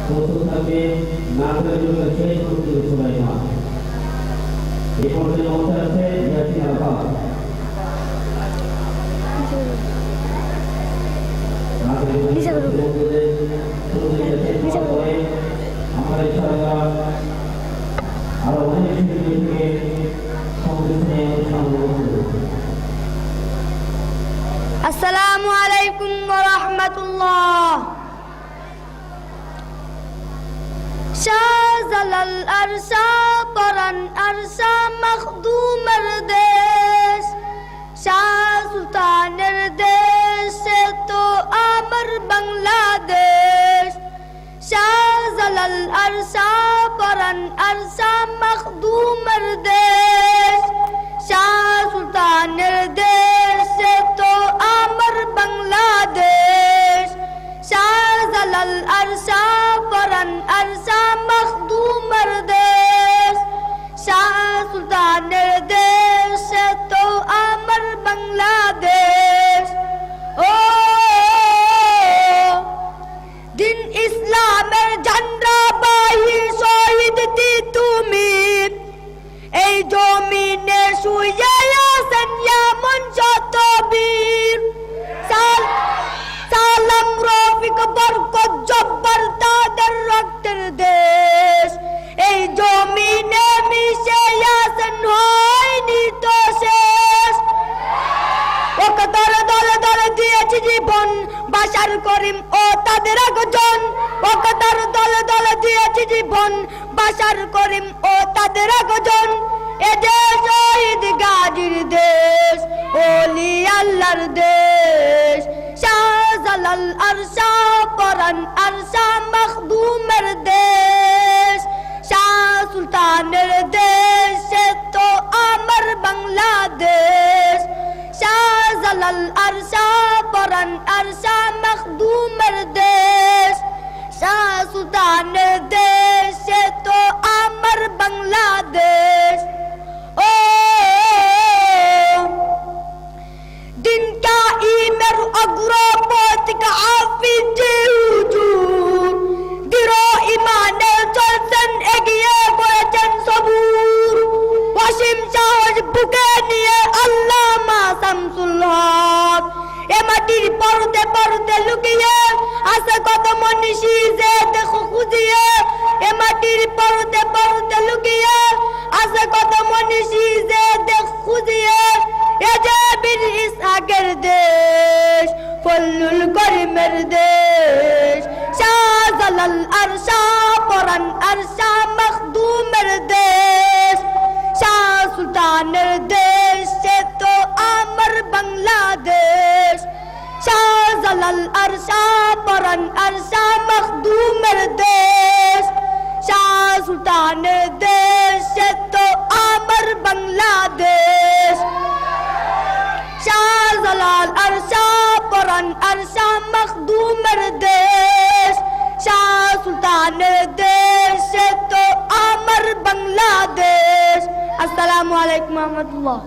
প্রস্তুত থাকবে নাটকের জন্য শেষ প্রস্তুতি সবাই মা এই পর্যায়ে অবস্থা আছে ইয়াসিন আরাফাত আমার ইচ্ছা আরো অনেক শিল্পীকে সংগঠনে আসসালামু আলাইকুম ওয়া রাহমাতুল্লাহ। শাহজালাল আরশা পরান আরশা মখদুমের দেশ, শাহ সুলতানের দেশ সে তো আমার বাংলাদেশ। শাহজালাল আরশা পরান আরশা মখদুমের দেশ, শাহ সুলতানের দেশ সে তো আমার বাংলাদেশ। শাহজালাল আরশা পরান আরশা মখদুমের দেশ, শাহ সুলতানের দেশ সে তো আমার বাংলাদেশ। ও দিন ইসলামের ঝান্ডা বাহি শহীদ দি তুমি, এই জমিনে শুয়ে আছেন এমন শত বীর। সালাম রফিক বরকত জব্বার তাদের রক্তের দেশ, এই জমিনে মিশে আছেন হয়নি তো শেষ। ওকতার দলে দলে দিয়েছি জীবন বাশার করিম ও তাদের একজন। ওকতার দলে দলে দিয়েছি জীবন বাশার করিম ও তাদের একজন। এ যে শহীদ গাজীর দেশ, ওলি আল্লাহর দেশ। শাহজালাল আরশা পরান আরশা মখদুমের দেশ, শাহ সুলতানের দেশ সে তো আমার বাংলাদেশ। শাহজালাল আরশা পরান আরশা মখদুমের দেশ, শাহ সুলতানের দেশ সে তো আমার বাংলাদেশ। ও দিন কায়েমের অগ্রপথিক হাফিজে হুজুর, দৃঢ় ইমানে চলছেন এগিয়ে করেছেন সবুর। ওয়াসিম সাহস বুকে নিয়ে আল্লামা শামসুল হক, এ মাটির পরতে পরতে লুকিয়ে আছে কত মনীষী যে দেখো খুঁজিয়ে। এ মাটির পরতে পরতে লুকিয়ে আছে কত মনীষী যে দেখো খুঁজিয়ে। এ যে বীর ইসহাকের দেশ, ফজলুল করিমের দেশ। শাহজালাল আরশা পরান আরশা মখদুমের দেশ, শাহ সুলতানের দেশ সে তো আমার বাংলাদেশ। শাহজালাল আরশা পরান আরশা মখদুমের দেশ, শাহ সুলতানের দেশ সে তো আমার বাংলাদেশ। শাহজালাল আরশা পরান আরশা মখদুমের দেশ, শাহ সুলতানের দেশ সে তো আমার বাংলাদেশ। আসসালামু আলাইকুম ওয়া রাহমাতুল্লাহ।